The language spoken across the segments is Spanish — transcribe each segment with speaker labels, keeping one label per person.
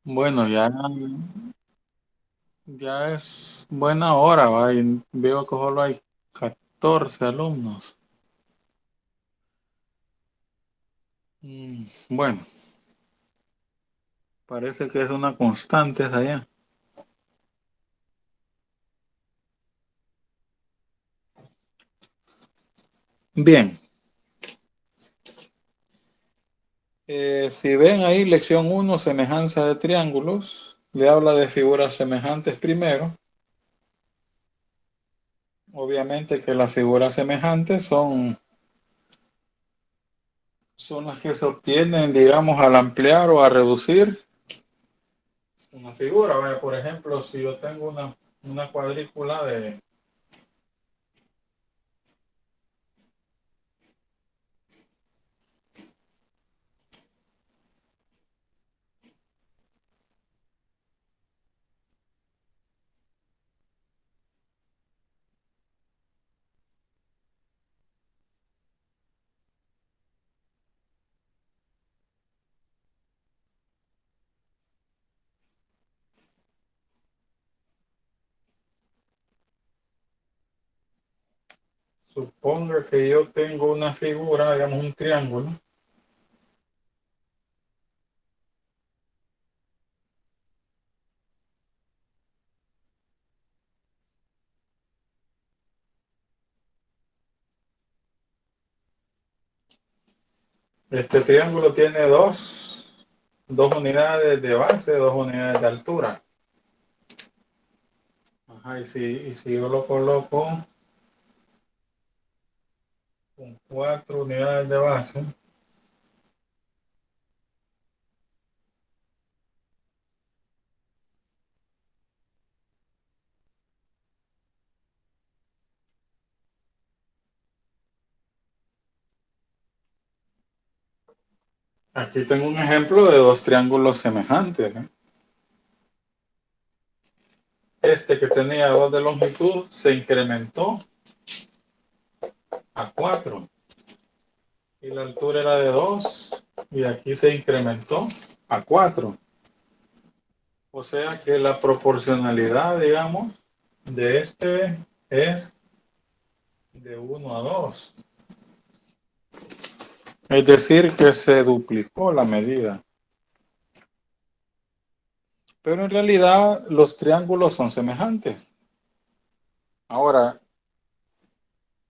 Speaker 1: Bueno, ya es buena hora, ¿va? Y veo que solo hay 14 alumnos. Bueno, parece que es una constante esa allá. Bien, si ven ahí lección uno, semejanza de triángulos, le habla de figuras semejantes primero. Obviamente que las figuras semejantes son las que se obtienen, digamos, al ampliar o a reducir una figura. Vaya, por ejemplo, si yo tengo una cuadrícula de. Suponga que yo tengo una figura, digamos un triángulo. Este triángulo tiene dos unidades de base, dos unidades de altura. Ajá, y si yo lo coloco con 4 unidades de base, aquí tengo un ejemplo de dos triángulos semejantes, ¿eh? Este que tenía 2 de longitud se incrementó a 4 y la altura era de 2 y aquí se incrementó a 4. O sea que la proporcionalidad, digamos, de este es de 1 a 2. Es decir, que se duplicó la medida. Pero en realidad los triángulos son semejantes. Ahora,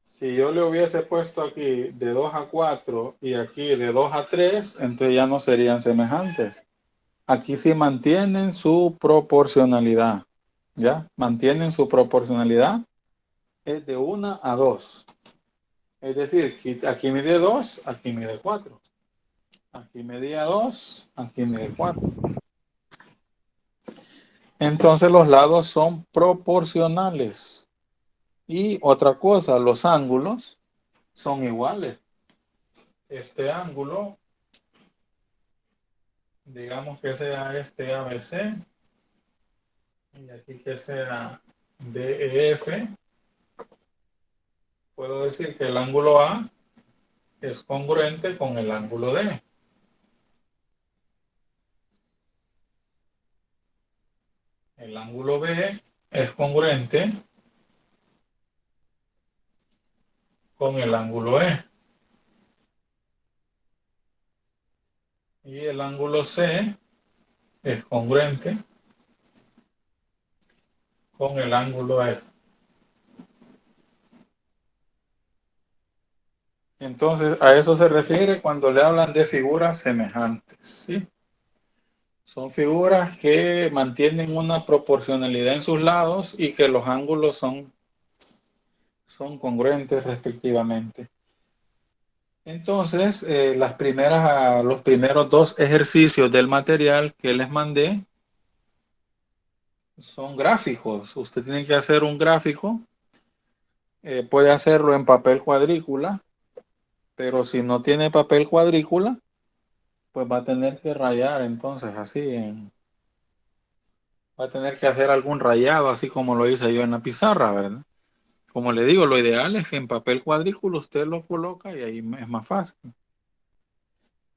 Speaker 1: si yo le hubiese puesto aquí de 2 a 4 y aquí de 2 a 3, entonces ya no serían semejantes. Aquí sí mantienen su proporcionalidad. ¿Ya? Mantienen su proporcionalidad. Es de 1 a 2. Es decir, aquí mide 2, aquí mide 4. Aquí medía 2, aquí mide 4. Entonces los lados son proporcionales. Y otra cosa, los ángulos son iguales. Este ángulo, digamos que sea este ABC, y aquí que sea DEF, puedo decir que el ángulo A es congruente con el ángulo D. El ángulo B es congruente con el ángulo E. Y el ángulo C es congruente con el ángulo F. Entonces, a eso se refiere cuando le hablan de figuras semejantes, ¿sí? Son figuras que mantienen una proporcionalidad en sus lados y que los ángulos son congruentes respectivamente. Entonces, los primeros dos ejercicios del material que les mandé son gráficos. Usted tiene que hacer un gráfico, puede hacerlo en papel cuadrícula, pero si no tiene papel cuadrícula, pues va a tener que rayar entonces va a tener que hacer algún rayado, así como lo hice yo en la pizarra, ¿verdad? Como le digo, lo ideal es que en papel cuadrículo usted lo coloca y ahí es más fácil.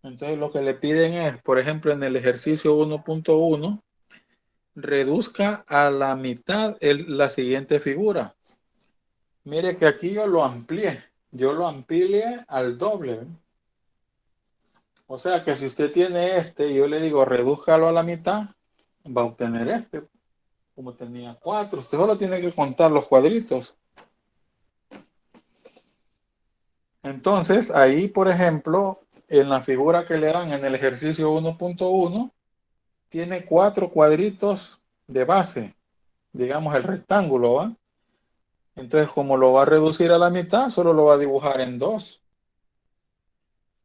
Speaker 1: Entonces lo que le piden es, por ejemplo, en el ejercicio 1.1, reduzca a la mitad la siguiente figura. Mire que aquí yo lo amplié al doble. O sea que si usted tiene este y yo le digo redúzcalo a la mitad, va a obtener este. Como tenía 4, usted solo tiene que contar los cuadritos. Entonces, ahí, por ejemplo, en la figura que le dan en el ejercicio 1.1, tiene 4 cuadritos de base, digamos el rectángulo, ¿va? Entonces, como lo va a reducir a la mitad, solo lo va a dibujar en 2.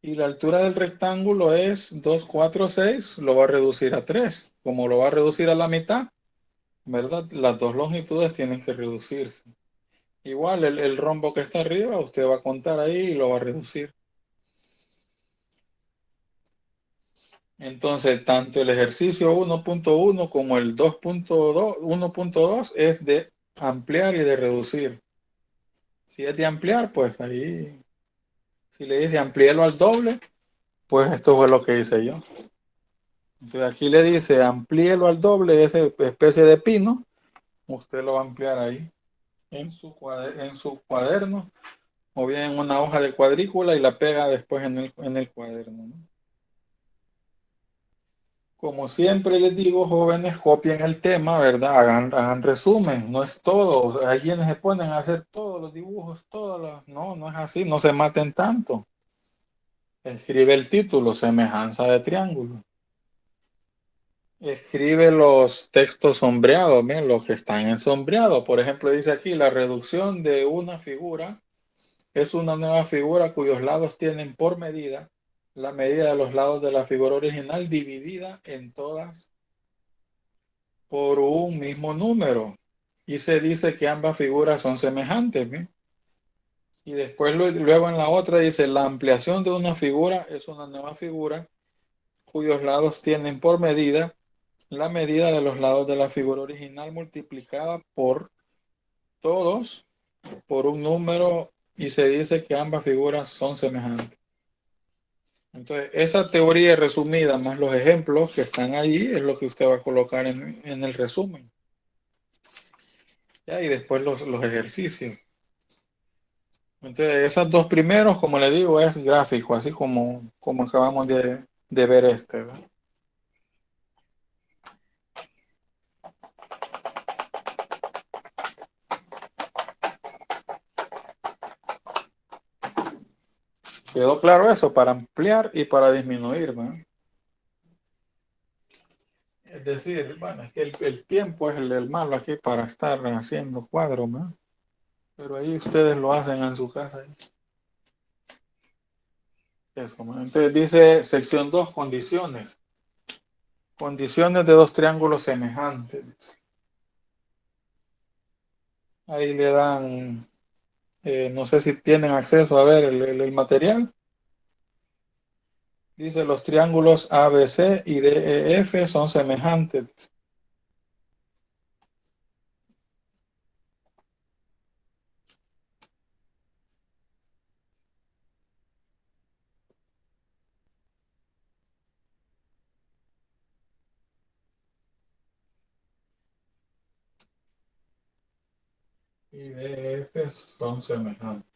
Speaker 1: Y la altura del rectángulo es 2, 4, 6, lo va a reducir a 3. Como lo va a reducir a la mitad, ¿verdad? Las dos longitudes tienen que reducirse. Igual el rombo que está arriba, usted va a contar ahí y lo va a reducir. Entonces, tanto el ejercicio 1.1 como el 2.2, 1.2 es de ampliar y de reducir. Si es de ampliar, pues ahí, si le dice amplíelo al doble, pues esto fue lo que hice yo. Entonces aquí le dice amplíelo al doble, esa especie de pino, usted lo va a ampliar ahí en su cuaderno o bien en una hoja de cuadrícula y la pega después en el cuaderno, ¿no? Como siempre les digo, jóvenes, copien el tema, ¿verdad? Hagan resumen, no es todo. Hay quienes se ponen a hacer todos los dibujos, No, no es así, no se maten tanto. Escribe el título, semejanza de triángulo. Escribe los textos sombreados, bien, los que están en sombreado. Por ejemplo, dice aquí, la reducción de una figura es una nueva figura cuyos lados tienen por medida la medida de los lados de la figura original dividida en todas por un mismo número. Y se dice que ambas figuras son semejantes, ¿sí? Y después luego en la otra dice, la ampliación de una figura es una nueva figura cuyos lados tienen por medida la medida de los lados de la figura original multiplicada por todos por un número y se dice que ambas figuras son semejantes. Entonces, esa teoría resumida más los ejemplos que están ahí es lo que usted va a colocar en el resumen. ¿Ya? Y después los ejercicios. Entonces, esos dos primeros, como le digo, es gráfico, así como acabamos de ver este, ¿verdad? ¿Quedó claro eso? Para ampliar y para disminuir, ¿verdad? Es decir, bueno, es que el tiempo es el malo aquí para estar haciendo cuadros, ¿no? Pero ahí ustedes lo hacen en su casa. Eso, ¿no? Entonces dice sección 2 condiciones. Condiciones de dos triángulos semejantes. Ahí le dan, no sé si tienen acceso a ver el material. Dice los triángulos ABC y DEF son semejantes. Y DEF son semejantes.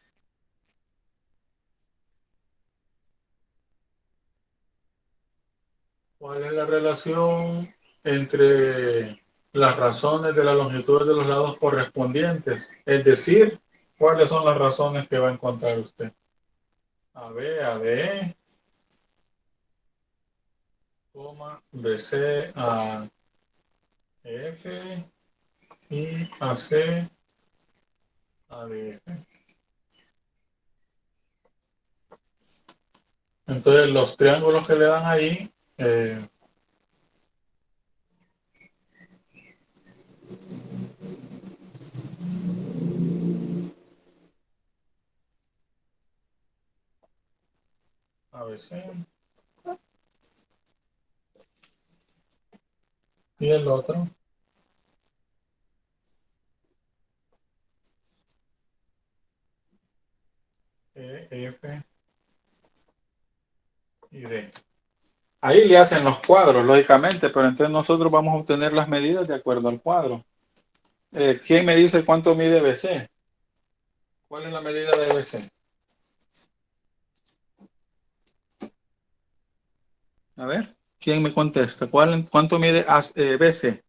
Speaker 1: ¿Cuál es la relación entre las razones de la longitud de los lados correspondientes? Es decir, ¿cuáles son las razones que va a encontrar usted? AB, ADE, BC, AF y AC, ADF. Entonces, los triángulos que le dan ahí, ABC y el otro, EF y D. Ahí le hacen los cuadros, lógicamente, pero entonces nosotros vamos a obtener las medidas de acuerdo al cuadro. ¿Quién me dice cuánto mide BC? ¿Cuál es la medida de BC? A ver, ¿quién me contesta? ¿Cuánto mide BC?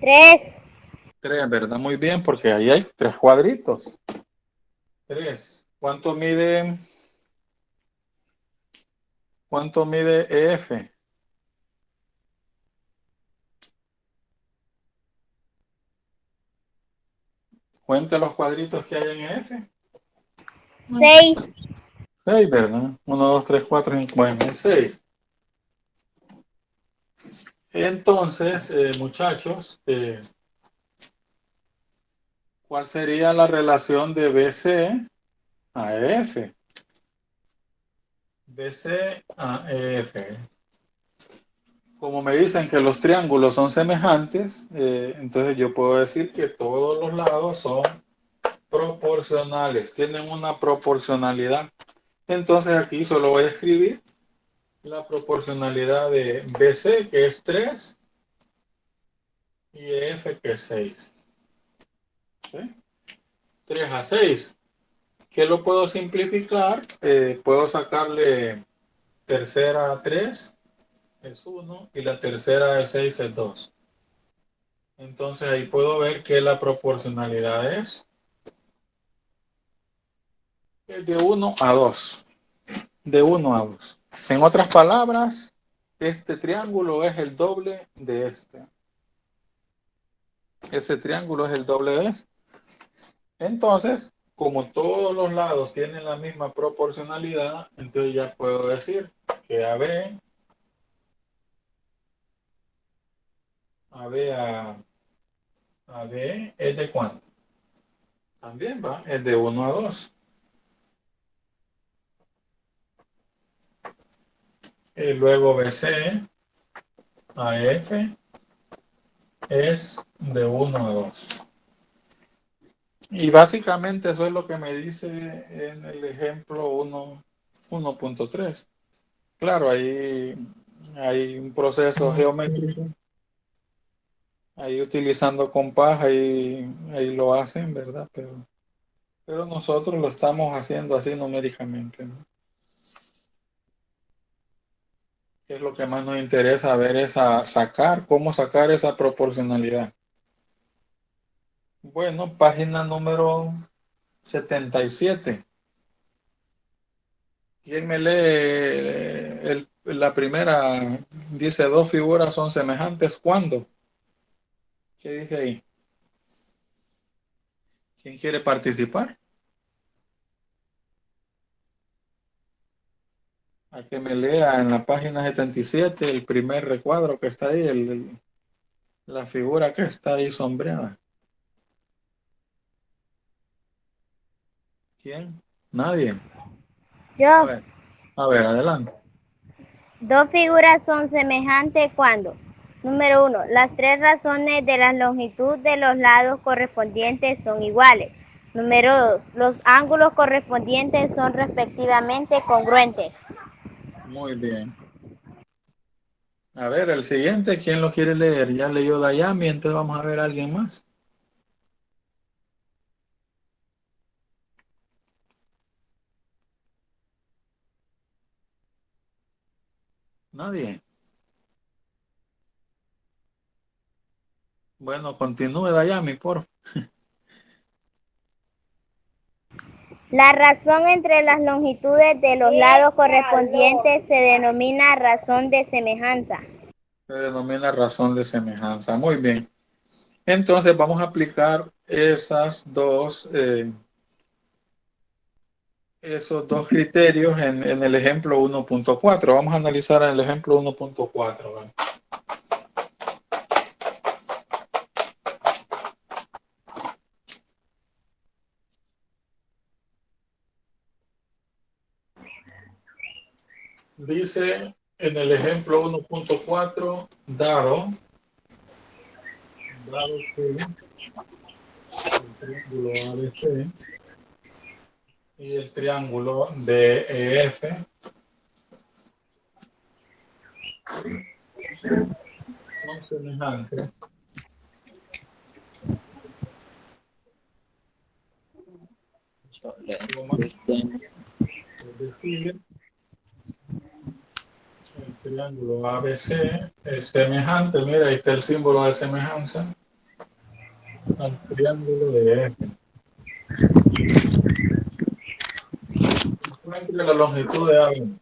Speaker 2: 3.
Speaker 1: 3, ¿verdad? Muy bien, porque ahí hay 3 cuadritos. 3. ¿Cuánto mide EF? Cuente los cuadritos que hay en EF.
Speaker 2: 6.
Speaker 1: 6, ¿verdad? 1, 2, 3, 4, 5, bueno, 6. Entonces, muchachos, ¿cuál sería la relación de BC a EF? BC a EF. Como me dicen que los triángulos son semejantes, entonces yo puedo decir que todos los lados son proporcionales, tienen una proporcionalidad. Entonces aquí solo voy a escribir la proporcionalidad de BC, que es 3, y EF, que es 6. ¿Sí? 3 a 6. ¿Qué lo puedo simplificar? Puedo sacarle tercera a 3, es 1, y la tercera de 6 es 2. Entonces ahí puedo ver que la proporcionalidad es de 1 a 2. De 1 a 2. En otras palabras, este triángulo es el doble de este. Ese triángulo es el doble de este. Entonces, como todos los lados tienen la misma proporcionalidad, entonces ya puedo decir que a D es de cuánto. También va, es de 1 a 2. Y luego BC a F es de 1 a 2. Y básicamente eso es lo que me dice en el ejemplo 1.3. Claro, ahí hay un proceso geométrico, ahí utilizando compás, ahí lo hacen, ¿verdad? Pero nosotros lo estamos haciendo así numéricamente, ¿no? Que es lo que más nos interesa ver, es cómo sacar esa proporcionalidad. Bueno, página número 77. ¿Quién me lee la primera? Dice, dos figuras son semejantes. ¿Cuándo? ¿Qué dice ahí? ¿Quién quiere participar? A que me lea en la página 77 el primer recuadro que está ahí, la figura que está ahí sombreada. ¿Quién? Nadie. A
Speaker 2: Yo.
Speaker 1: ver, a ver, adelante.
Speaker 2: Dos figuras son semejantes cuando, número 1, las tres razones de la longitud de los lados correspondientes son iguales. Número 2, los ángulos correspondientes son respectivamente congruentes.
Speaker 1: Muy bien. A ver, el siguiente, ¿quién lo quiere leer? Ya leyó Dayami, entonces vamos a ver a alguien más. Nadie. Bueno, continúe Dayami, por.
Speaker 2: La razón entre las longitudes de los lados correspondientes se denomina razón de semejanza.
Speaker 1: Se denomina razón de semejanza. Muy bien. Entonces vamos a aplicar esos dos criterios en el ejemplo 1.4. Vamos a analizar el ejemplo 1.4. ¿Vale? Dice en el ejemplo 1.4, dado que el triángulo ABC y el triángulo DEF son semejantes. Es decir, el triángulo ABC es semejante, mira, ahí está el símbolo de semejanza, al triángulo de F. Encuentre la longitud de AB.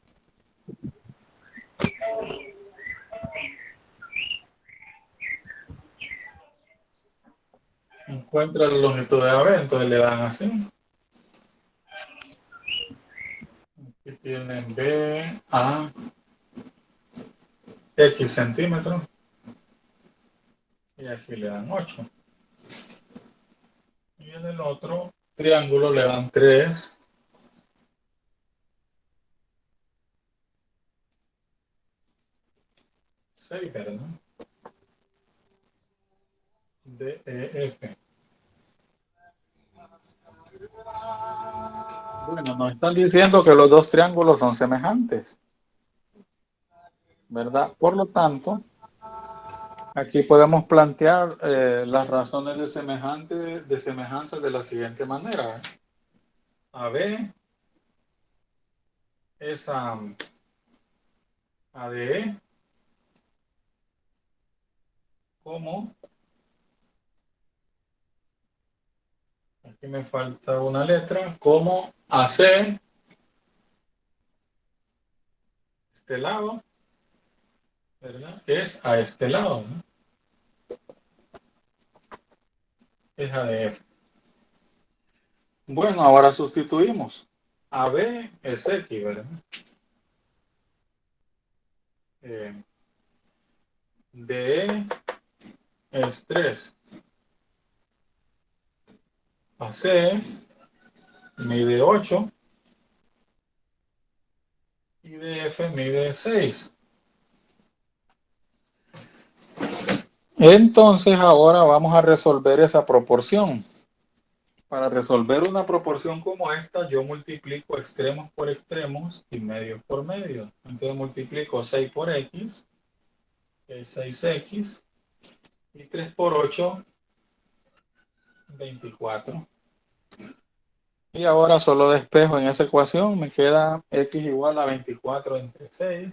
Speaker 1: Encuentra la longitud de AB, entonces le dan así. Aquí tienen B, A, X centímetros. Y aquí le dan 8. Y en el otro triángulo le dan 3, 6, ¿verdad? DEF. Bueno, nos están diciendo que los dos triángulos son semejantes, ¿verdad? Por lo tanto, aquí podemos plantear las razones de semejanza de la siguiente manera. AB es a ADE como, aquí me falta una letra, como AC, este lado, ¿verdad? Es a este lado, ¿no? Es ADF. Bueno, ahora sustituimos. AB es X, ¿verdad? DE es 3. AC mide 8 y DF mide 6. Entonces ahora vamos a resolver esa proporción. Para resolver una proporción como esta, yo multiplico extremos por extremos y medios por medios. Entonces multiplico 6 por X, que es 6X, y 3 por 8, 24. Y ahora solo despejo en esa ecuación, me queda X igual a 24 entre 6.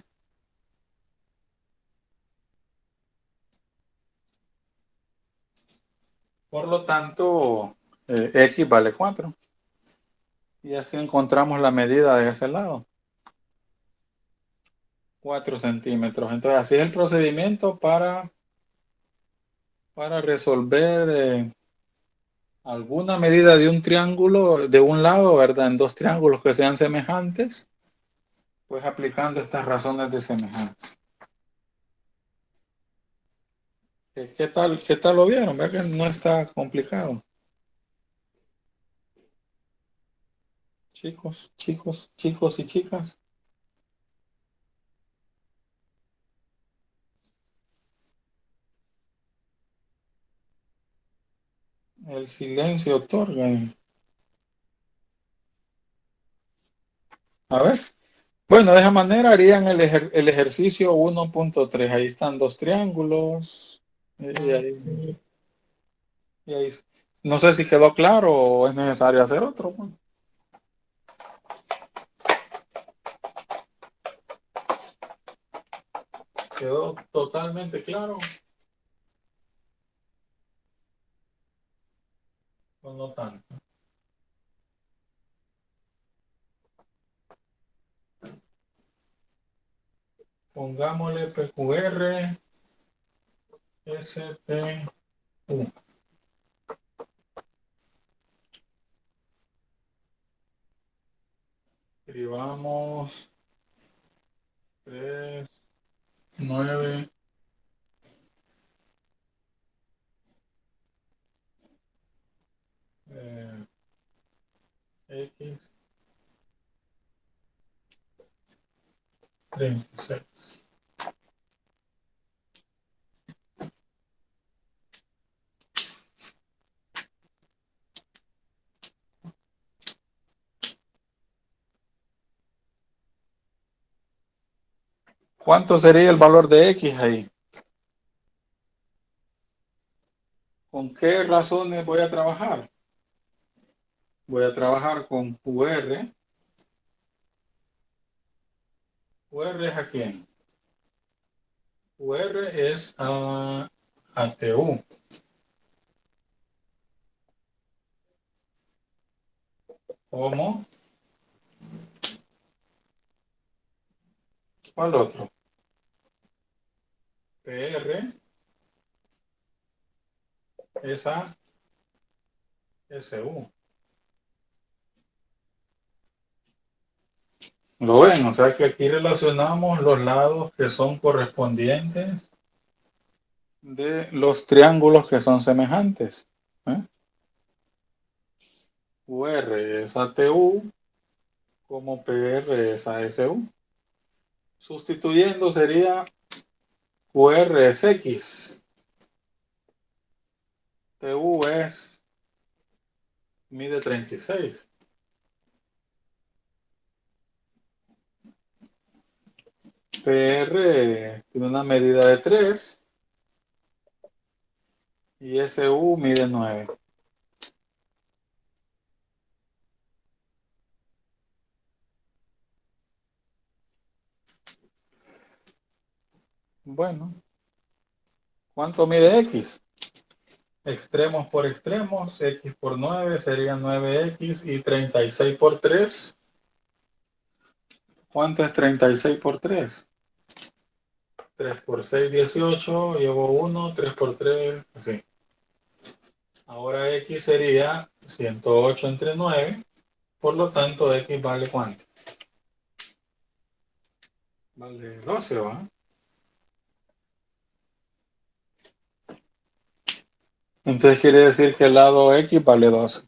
Speaker 1: Por lo tanto, X vale 4. Y así encontramos la medida de ese lado. 4 centímetros. Entonces así es el procedimiento para resolver alguna medida de un triángulo de un lado, ¿verdad? En dos triángulos que sean semejantes, pues aplicando estas razones de semejanza. ¿Qué tal lo vieron? ¿Ve que no está complicado? Chicos y chicas. El silencio otorga. A ver. Bueno, de esa manera harían el ejercicio 1.3. Ahí están dos triángulos. Y ahí, y ahí. No sé si quedó claro o es necesario hacer otro. Bueno, quedó totalmente claro. O no tanto. Pongámosle PQR, STU. Escribamos 3, 9, X, 36. ¿Cuánto sería el valor de X ahí? ¿Con qué razones voy a trabajar? Voy a trabajar con QR. QR es a quién? QR es a TU. ¿Cómo? ¿Cuál otro? PR es a SU. ¿Lo ven? O sea que aquí relacionamos los lados que son correspondientes de los triángulos que son semejantes. ¿Eh? QR es a TU como PR es a SU. Sustituyendo sería QR es X. TU es mide 36. PR tiene una medida de 3 y SU mide 9. Bueno, ¿cuánto mide X? Extremos por extremos, X por 9 serían 9X y 36 por 3. ¿Cuánto es 36 por 3? 3 por 6, 18, llevo 1, 3 por 3, así. Ahora X sería 108 entre 9, por lo tanto X vale ¿cuánto? Vale 12, ¿va? Entonces quiere decir que el lado X vale 12.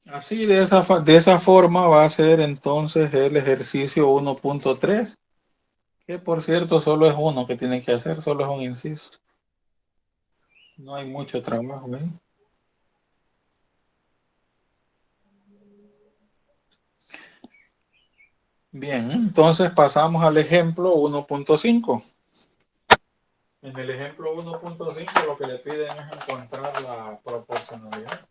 Speaker 1: Así, de esa forma va a ser entonces el ejercicio 1.3, que por cierto solo es uno que tienen que hacer, solo es un inciso. No hay mucho trabajo, ¿eh? Bien, entonces pasamos al ejemplo 1.5. En el ejemplo 1.5 lo que le piden es encontrar la proporcionalidad.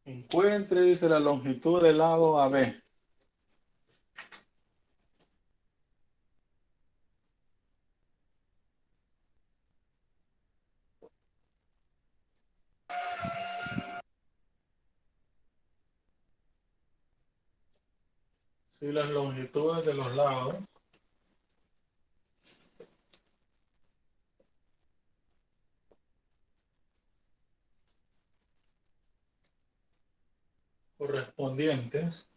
Speaker 1: Encuentre, dice, la longitud del lado AB. Si las longitudes de los lados correspondientes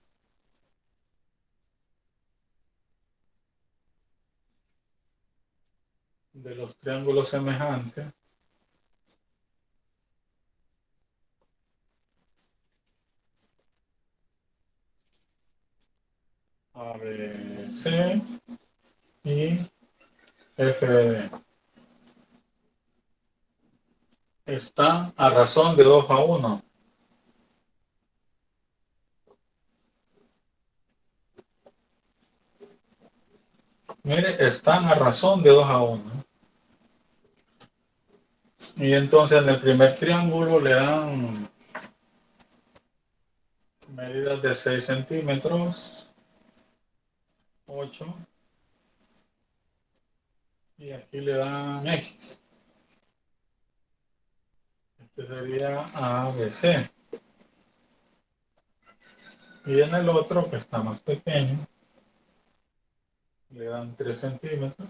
Speaker 1: de los triángulos semejantes ABC y FD están a razón de 2:1. Mire, están a razón de 2:1. Y entonces en el primer triángulo le dan medidas de 6 centímetros, 8, y aquí le dan X. Este sería ABC. Y en el otro, que está más pequeño, le dan 3 centímetros,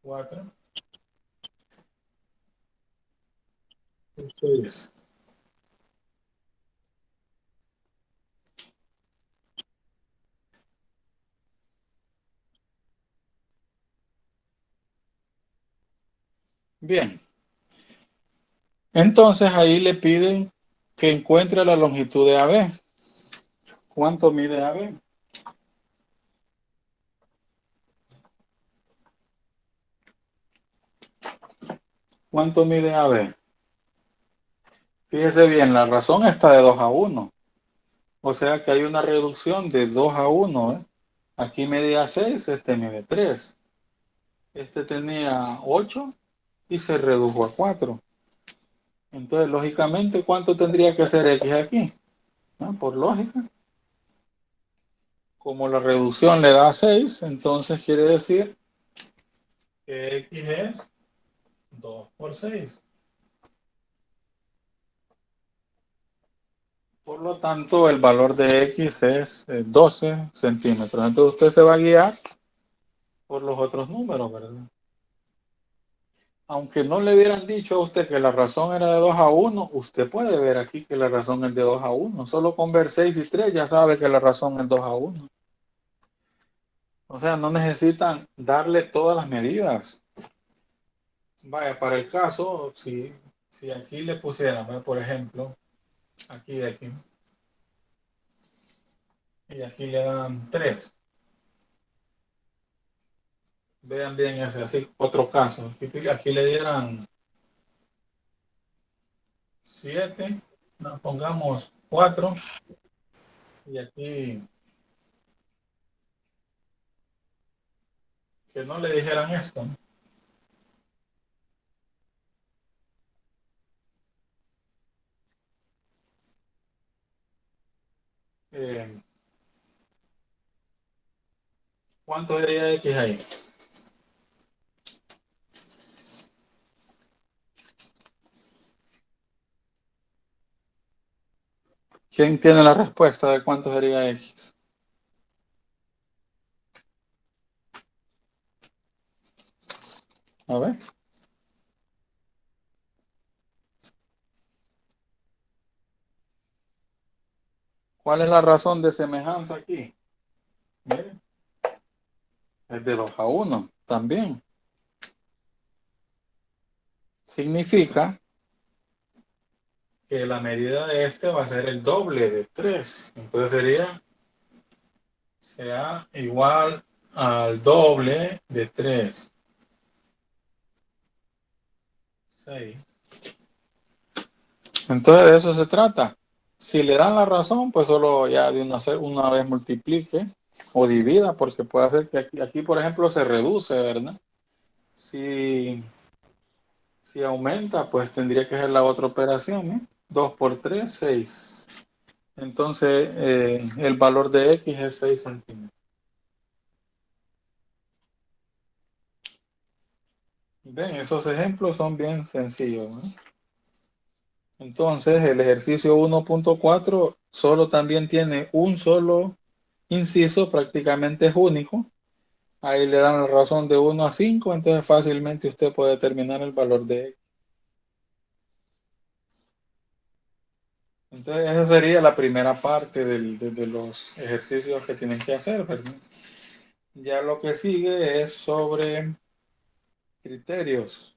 Speaker 1: 4, y 6. Bien, entonces ahí le piden que encuentre la longitud de AB. ¿Cuánto mide AB? ¿Cuánto mide AB? Fíjese bien, la razón está de 2 a 1. O sea que hay una reducción de 2 a 1. ¿Eh? Aquí medía 6, este mide 3. Este tenía 8 y se redujo a 4. Entonces, lógicamente, ¿cuánto tendría que ser X aquí? ¿No? Por lógica. Como la reducción le da 6, entonces quiere decir que X es 2 por 6. Por lo tanto, el valor de X es 12 centímetros. Entonces, usted se va a guiar por los otros números, ¿verdad? Aunque no le hubieran dicho a usted que la razón era de 2 a 1, usted puede ver aquí que la razón es de 2 a 1. Solo con ver 6 y 3 ya sabe que la razón es 2 a 1. O sea, no necesitan darle todas las medidas. Vaya, para el caso, si aquí le pusieran, por ejemplo, aquí, y aquí le dan 3. Vean bien ese, así, otro caso. Aquí le dieran 7, no, pongamos 4, y aquí que no le dijeran esto, ¿no? Eh, ¿Cuánto sería X ahí? ¿Quién tiene la respuesta de cuánto sería X? A ver. ¿Cuál es la razón de semejanza aquí? Miren, es de 2 a 1 también. Significa que la medida de este va a ser el doble de 3. Entonces sea igual al doble de 3. 6. Entonces de eso se trata. Si le dan la razón, pues solo ya de una vez multiplique o divida, porque puede hacer que aquí, por ejemplo, se reduce, ¿verdad? Si aumenta, pues tendría que ser la otra operación, ¿eh? 2 por 3, 6. Entonces, el valor de X es 6 centímetros. Ven, esos ejemplos son bien sencillos, ¿no? Entonces, el ejercicio 1.4 solo también tiene un solo inciso, prácticamente es único. Ahí le dan la razón de 1 a 5, entonces fácilmente usted puede determinar el valor de X. Entonces, esa sería la primera parte de los ejercicios que tienen que hacer, ¿verdad? Ya lo que sigue es sobre criterios.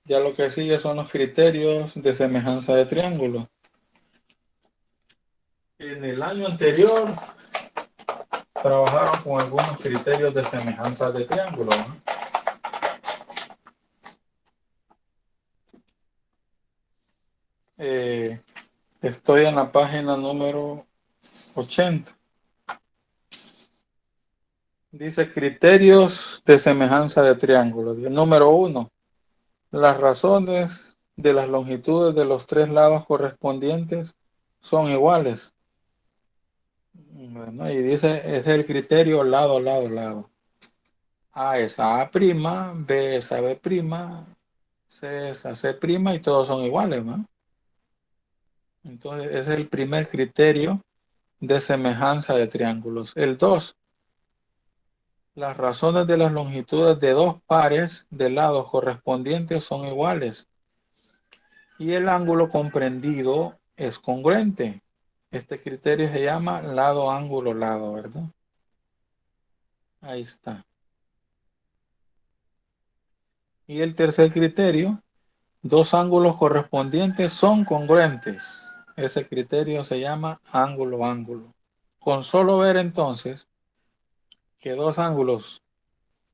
Speaker 1: Ya lo que sigue son los criterios de semejanza de triángulo. En el año anterior trabajaron con algunos criterios de semejanza de triángulo, ¿no? Estoy en la página número 80. Dice criterios de semejanza de triángulo. El número 1. Las razones de las longitudes de los tres lados correspondientes son iguales. Bueno, y dice, es el criterio lado, lado, lado. A es A', B es a B', C es a C' y todos son iguales, ¿no? Entonces, ese es el primer criterio de semejanza de triángulos. El 2, las razones de las longitudes de dos pares de lados correspondientes son iguales y el ángulo comprendido es congruente. Este criterio se llama lado, ángulo, lado, ¿verdad? Ahí está. Y el tercer criterio, dos ángulos correspondientes son congruentes. Ese criterio se llama ángulo, ángulo. Con solo ver entonces que dos ángulos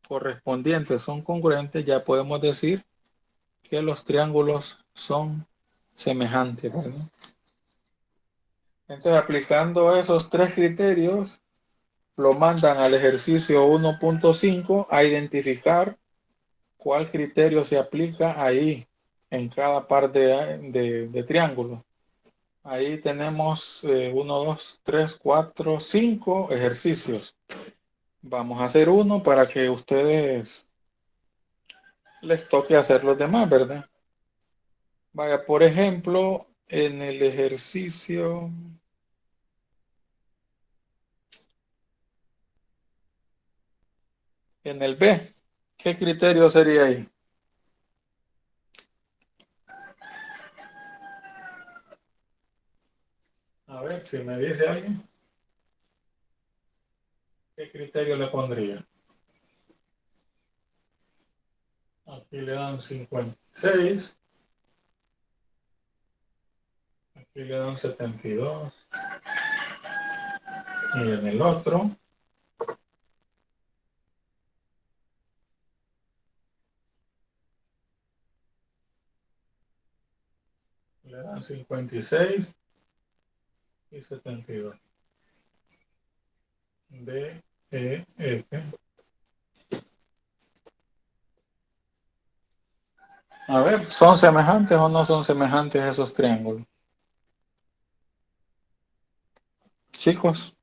Speaker 1: correspondientes son congruentes, ya podemos decir que los triángulos son semejantes, ¿verdad? Entonces, aplicando esos tres criterios, lo mandan al ejercicio 1.5 a identificar cuál criterio se aplica ahí en cada par de triángulos. Ahí tenemos 1, 2, 3, 4, 5 ejercicios. Vamos a hacer uno para que ustedes les toque hacer los demás, ¿verdad? Vaya, por ejemplo, en el ejercicio, en el B, ¿qué criterio sería ahí? A ver, si me dice alguien, ¿qué criterio le pondría? Aquí le dan 56, aquí le dan 72, y en el otro le dan 56 y 72. D, E, F. A ver, ¿son semejantes o no son semejantes esos triángulos? Chicos,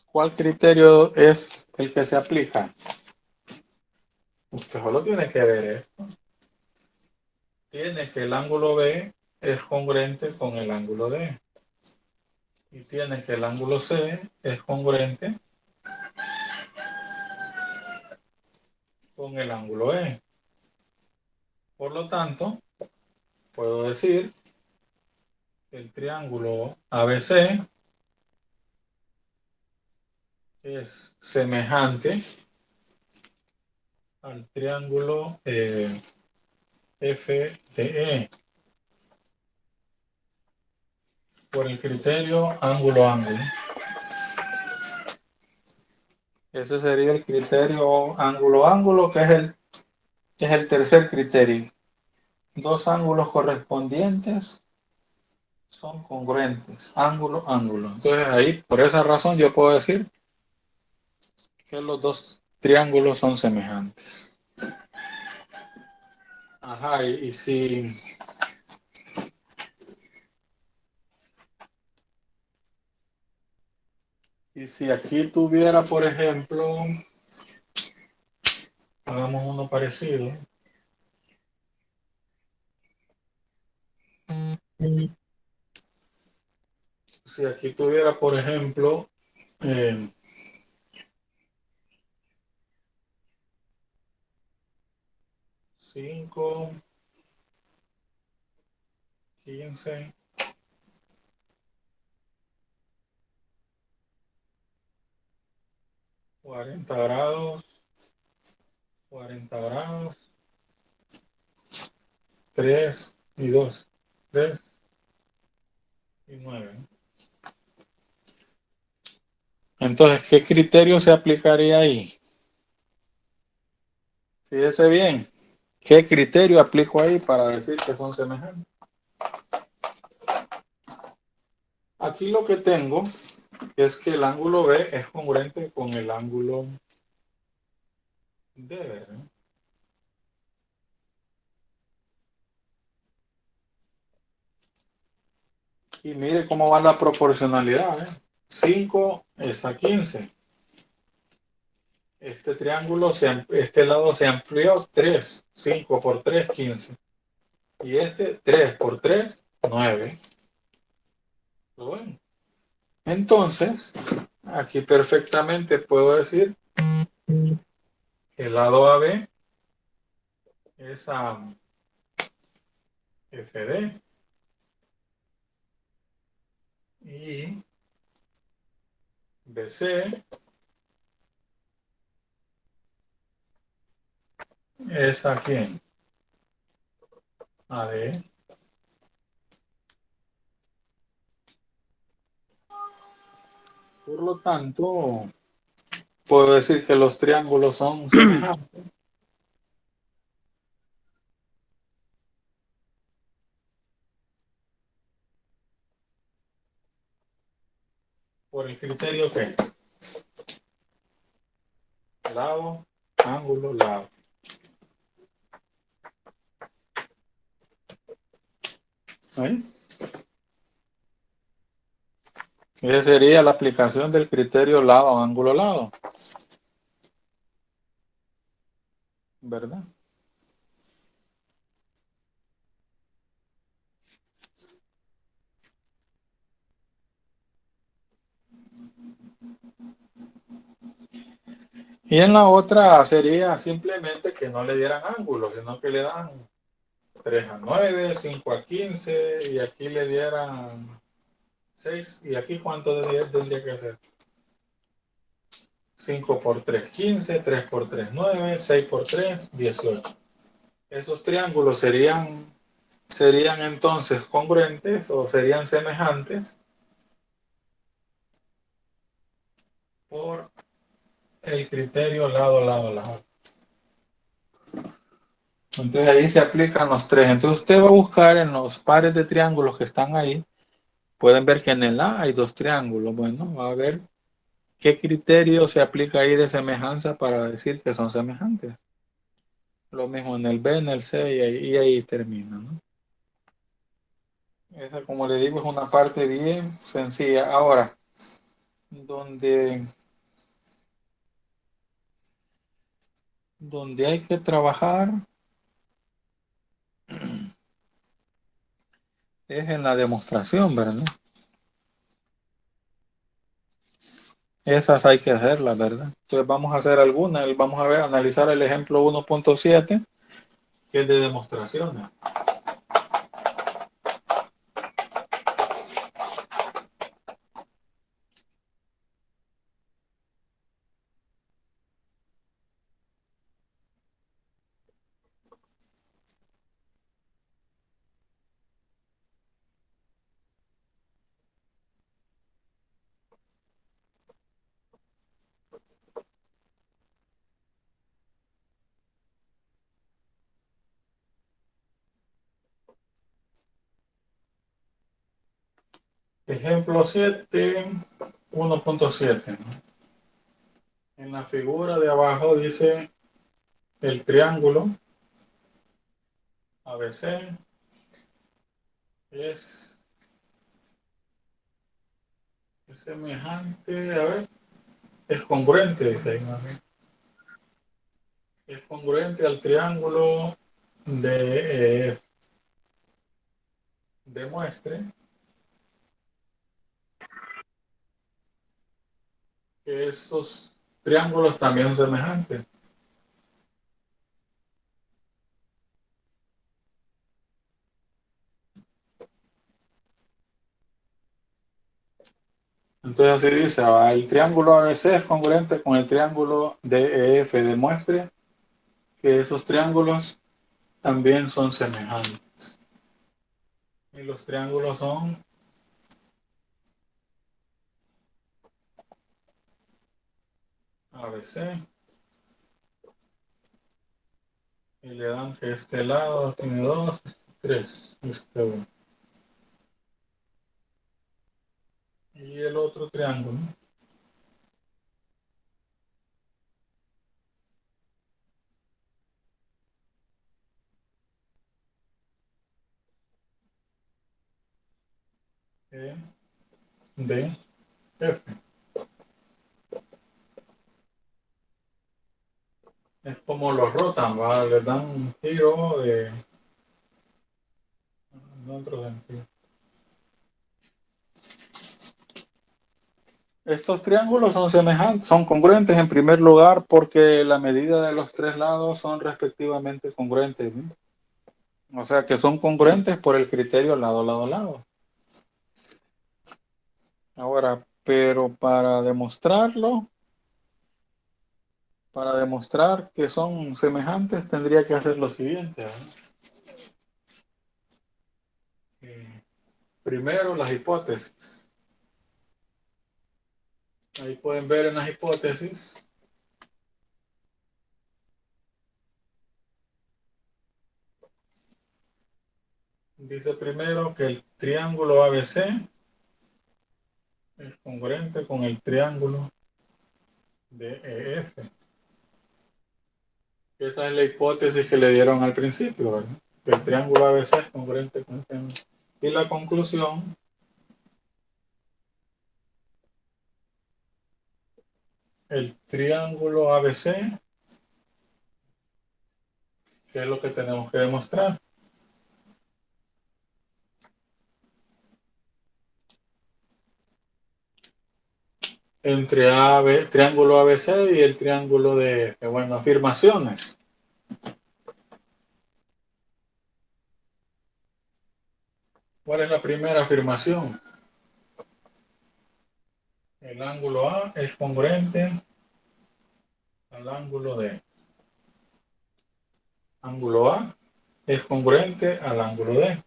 Speaker 1: ¿cuál criterio es el que se aplica? Usted solo tiene que ver esto. Tiene que el ángulo B es congruente con el ángulo D. Y tiene que el ángulo C es congruente con el ángulo E. Por lo tanto, puedo decir que el triángulo ABC es semejante al triángulo FDE por el criterio ángulo-ángulo. Ese sería el criterio ángulo-ángulo, que es el tercer criterio. Dos ángulos correspondientes son congruentes, ángulo-ángulo. Entonces ahí, por esa razón, yo puedo decir que los dos triángulos son semejantes. Ajá, y si aquí tuviera, por ejemplo, hagamos uno parecido. Si aquí tuviera, por ejemplo, 5, 15, 40 grados, 40 grados, 3 y 2, 3 y 9. Entonces, ¿qué criterio se aplicaría ahí? Fíjese bien, ¿qué criterio aplico ahí para decir que son semejantes? Aquí lo que tengo es que el ángulo B es congruente con el ángulo D, ¿verdad? Y mire cómo va la proporcionalidad, ¿eh? 5 es a 15. Este triángulo, este lado se amplió 3. 5 por 3, 15. Y este 3 por 3, 9. ¿Lo ven? Entonces, aquí perfectamente puedo decir que el lado AB es a FD y BC es a quién? AD. Por lo tanto, puedo decir que los triángulos son semejantes por el criterio que lado, ángulo, lado. ¿Sí? Esa sería la aplicación del criterio lado, ángulo, lado. ¿Verdad? Y en la otra sería simplemente que no le dieran ángulo, sino que le dan 3 a 9, 5 a 15 y aquí le dieran 6. ¿Y aquí cuánto tendría que hacer? 5 por 3, 15, 3 por 3, 9, 6 por 3, 18. Esos triángulos serían entonces congruentes o serían semejantes por el criterio lado, lado, lado. Entonces ahí se aplican los tres. Entonces usted va a buscar en los pares de triángulos que están ahí. Pueden ver que en el A hay dos triángulos. Bueno, va a ver qué criterio se aplica ahí de semejanza para decir que son semejantes. Lo mismo en el B, en el C y ahí termina, ¿no? Esa, como le digo, es una parte bien sencilla. Ahora, donde, donde hay que trabajar es en la demostración, ¿verdad? Esas hay que hacerlas, ¿verdad? Entonces vamos a hacer algunas. Vamos a ver, analizar el ejemplo 1.7, que es de demostraciones. Ejemplo 7, 1.7. En la figura de abajo dice el triángulo ABC es semejante, a ver, es congruente, dice ahí, ¿no? Es congruente al triángulo demuestre que esos triángulos también son semejantes. Entonces así dice, el triángulo ABC es congruente con el triángulo DEF, demuestre que esos triángulos también son semejantes. Y los triángulos son ABC y le dan que este lado tiene 2, 3, este 1. Y el otro triángulo D, F. Es como los rotan, ¿va? Les dan un giro de otro sentido. Estos triángulos son semejantes, son congruentes en primer lugar porque la medida de los tres lados son respectivamente congruentes, ¿no? O sea que son congruentes por el criterio lado, lado, lado. Ahora, pero para demostrar que son semejantes, tendría que hacer lo siguiente, ¿no? Primero, las hipótesis. Ahí pueden ver en las hipótesis. Dice primero que el triángulo ABC es congruente con el triángulo DEF. Esa es la hipótesis que le dieron al principio, ¿verdad? Que el triángulo ABC es congruente con el triángulo. Y la conclusión, el triángulo ABC, que es lo que tenemos que demostrar. Entre triángulo ABC y el triángulo de, bueno, afirmaciones. ¿Cuál es la primera afirmación? El ángulo A es congruente al ángulo D. Ángulo A es congruente al ángulo D.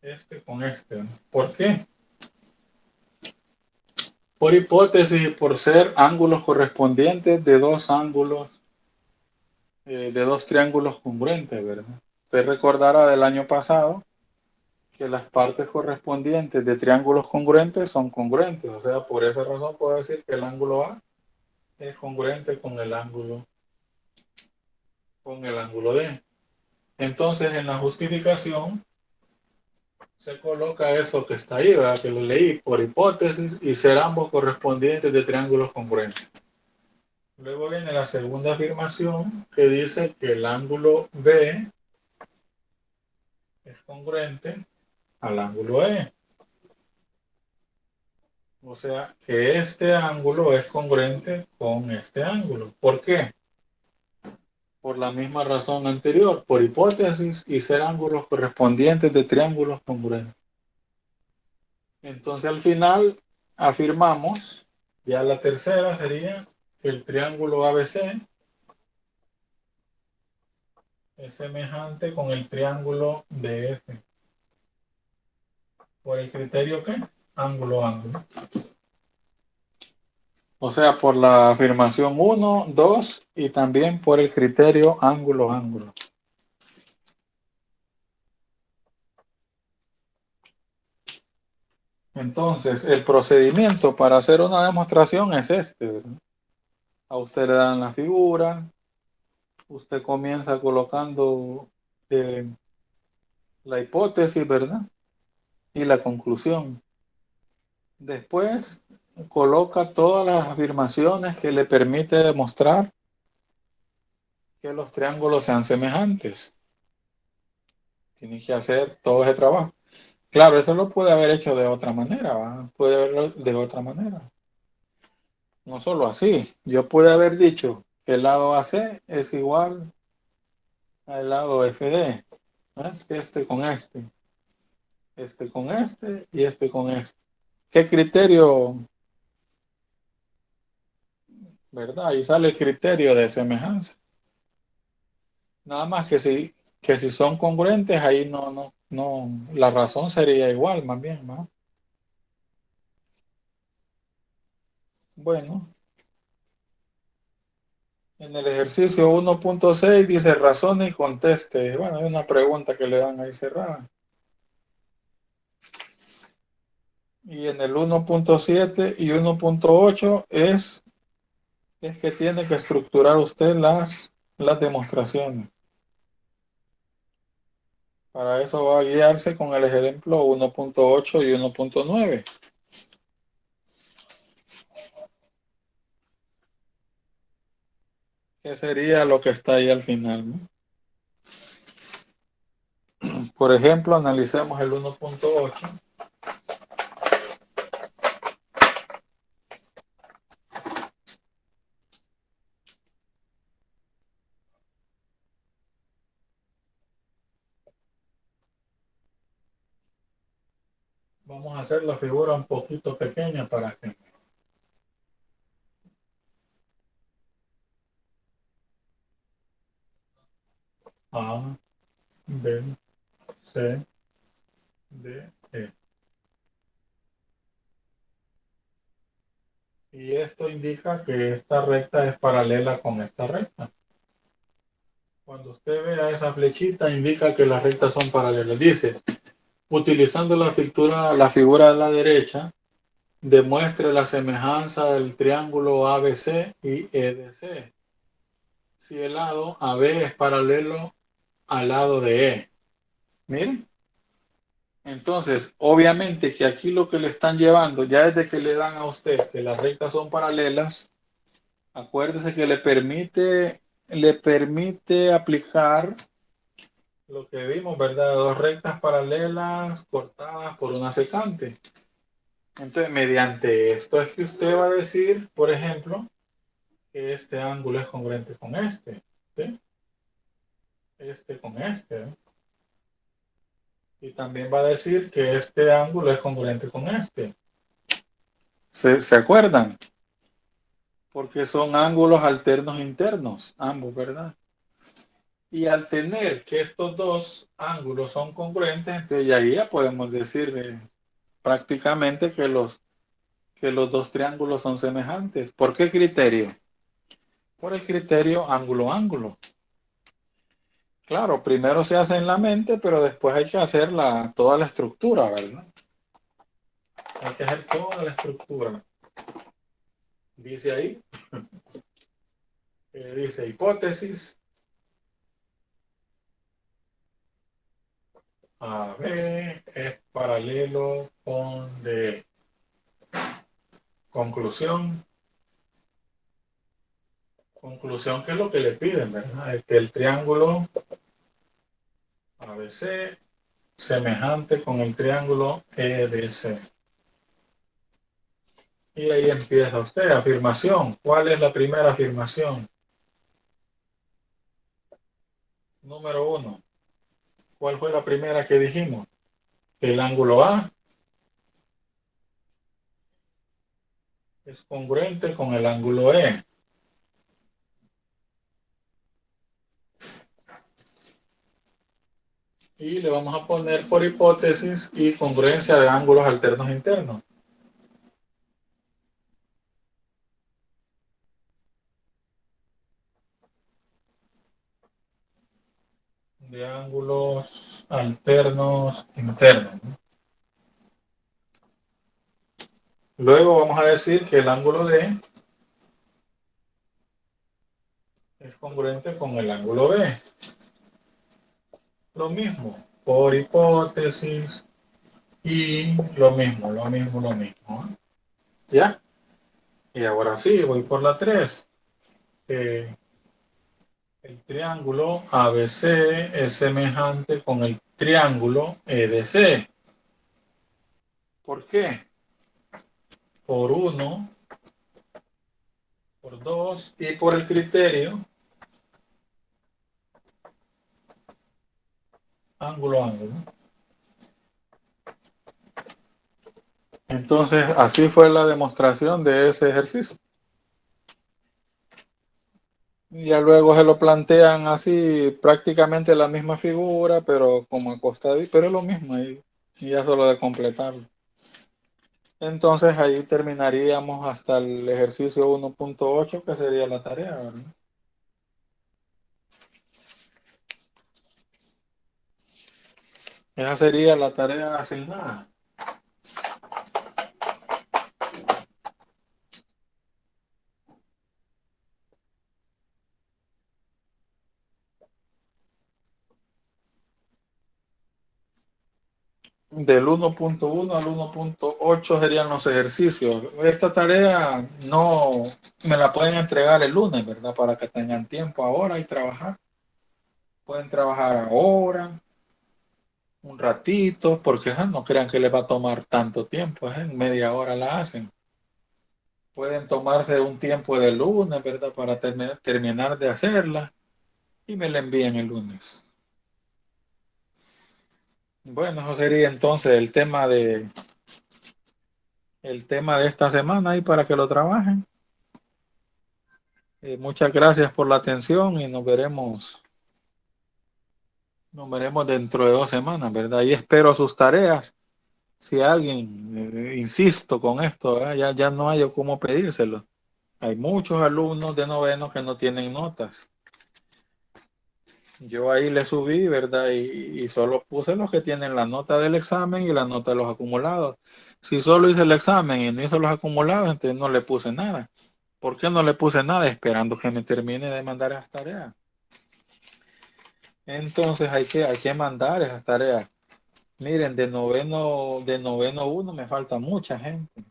Speaker 1: Este con este. ¿Por qué? Por hipótesis y por ser ángulos correspondientes de dos ángulos, de dos triángulos congruentes, ¿verdad? Usted recordará del año pasado que las partes correspondientes de triángulos congruentes son congruentes. O sea, por esa razón puedo decir que el ángulo A es congruente con el ángulo D. Entonces, en la justificación se coloca eso que está ahí, ¿verdad? Que lo leí por hipótesis y ser ambos correspondientes de triángulos congruentes. Luego viene la segunda afirmación que dice que el ángulo B es congruente al ángulo E. O sea, que este ángulo es congruente con este ángulo. ¿Por qué? Por la misma razón anterior, por hipótesis y ser ángulos correspondientes de triángulos congruentes. Entonces al final afirmamos, ya la tercera sería que el triángulo ABC es semejante con el triángulo DF. ¿Por el criterio qué? Ángulo, ángulo. O sea, por la afirmación 1, 2 y también por el criterio ángulo, ángulo. Entonces, el procedimiento para hacer una demostración es este, ¿verdad? A usted le dan la figura, usted comienza colocando la hipótesis, ¿verdad? Y la conclusión. Después coloca todas las afirmaciones que le permite demostrar que los triángulos sean semejantes. Tiene que hacer todo ese trabajo. Claro, eso lo puede haber hecho de otra manera, ¿va? Puede haberlo de otra manera. No solo así. Yo pude haber dicho que el lado AC es igual al lado FD. ¿Ves? Este con este con este y este con este. ¿Qué criterio, verdad? Ahí sale el criterio de semejanza. Nada más que si son congruentes, ahí no, la razón sería igual, más bien, ¿no? Bueno, en el ejercicio 1.6 dice razone y conteste. Bueno, hay una pregunta que le dan ahí cerrada. Y en el 1.7 y 1.8 es que tiene que estructurar usted las demostraciones. Para eso va a guiarse con el ejemplo 1.8 y 1.9. Que sería lo que está ahí al final, ¿no? Por ejemplo, analicemos el 1.8. Vamos a hacer la figura un poquito pequeña para que... A, B, C, D, E. Y esto indica que esta recta es paralela con esta recta. Cuando usted vea esa flechita, indica que las rectas son paralelas. Dice, utilizando la figura de la derecha, demuestre la semejanza del triángulo ABC y EDC. Si el lado AB es paralelo al lado de E. Miren. Entonces, obviamente que aquí lo que le están llevando, ya desde que le dan a usted que las rectas son paralelas, acuérdese que le permite aplicar lo que vimos, ¿verdad? Dos rectas paralelas cortadas por una secante. Entonces, mediante esto es que usted va a decir, por ejemplo, que este ángulo es congruente con este, ¿sí? Este con este, ¿eh? Y también va a decir que este ángulo es congruente con este. ¿Se acuerdan? Porque son ángulos alternos internos, ambos, ¿verdad? Y al tener que estos dos ángulos son congruentes, entonces ya podemos decir prácticamente que los dos triángulos son semejantes. ¿Por qué criterio? Por el criterio ángulo-ángulo. Claro, primero se hace en la mente, pero después hay que hacer toda la estructura, ¿verdad? Hay que hacer toda la estructura. Dice ahí, dice hipótesis. AB es paralelo con D. Conclusión. Conclusión que es lo que le piden, ¿verdad? Es que el triángulo ABC semejante con el triángulo EDC. Y ahí empieza usted, afirmación. ¿Cuál es la primera afirmación? Número 1. ¿Cuál fue la primera que dijimos? El ángulo A es congruente con el ángulo E. Y le vamos a poner por hipótesis y congruencia de ángulos alternos internos. De ángulos alternos internos. Luego vamos a decir que el ángulo D es congruente con el ángulo B. Lo mismo, por hipótesis y lo mismo. ¿Ya? Y ahora sí, voy por la 3. El triángulo ABC es semejante con el triángulo EDC. ¿Por qué? Por 1, por 2 y por el criterio ángulo-ángulo. Entonces, así fue la demostración de ese ejercicio. Ya luego se lo plantean así, prácticamente la misma figura, pero como acostadito, pero es lo mismo ahí, y ya solo de completarlo. Entonces ahí terminaríamos hasta el ejercicio 1.8, que sería la tarea, ¿verdad? Esa sería la tarea asignada. Del 1.1 al 1.8 serían los ejercicios. Esta tarea no me la pueden entregar el lunes, ¿verdad? Para que tengan tiempo ahora y trabajar. Pueden trabajar ahora, un ratito, porque no crean que les va a tomar tanto tiempo, en media hora la hacen. Pueden tomarse un tiempo de lunes, ¿verdad? Para terminar de hacerla y me la envían el lunes. Bueno, eso sería entonces el tema de esta semana y para que lo trabajen. Muchas gracias por la atención y nos veremos dentro de 2 semanas, ¿verdad? Y espero sus tareas. si alguien, insisto con esto, ya no hay cómo pedírselo. Hay muchos alumnos de noveno que no tienen notas. Yo ahí le subí, ¿verdad? Y solo puse los que tienen la nota del examen y la nota de los acumulados. Si solo hice el examen y no hice los acumulados, entonces no le puse nada. ¿Por qué no le puse nada? Esperando que me termine de mandar esas tareas. Entonces hay que mandar esas tareas. Miren, de noveno uno me falta mucha gente.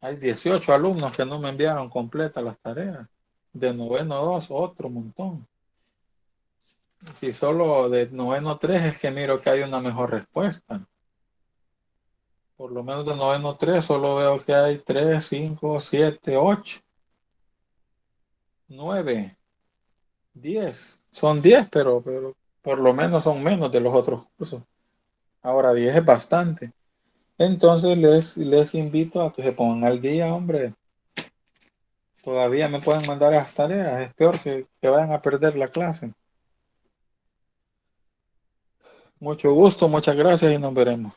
Speaker 1: Hay 18 alumnos que no me enviaron completas las tareas. De noveno 2, otro montón. Si solo de noveno 3 es que miro que hay una mejor respuesta. Por lo menos de noveno 3 solo veo que hay 3, 5, 7, 8, 9, 10. Son 10, pero por lo menos son menos de los otros cursos. Ahora 10 es bastante. Entonces les invito a que se pongan al día, hombre. Todavía me pueden mandar las tareas. Es peor que vayan a perder la clase. Mucho gusto, muchas gracias y nos veremos.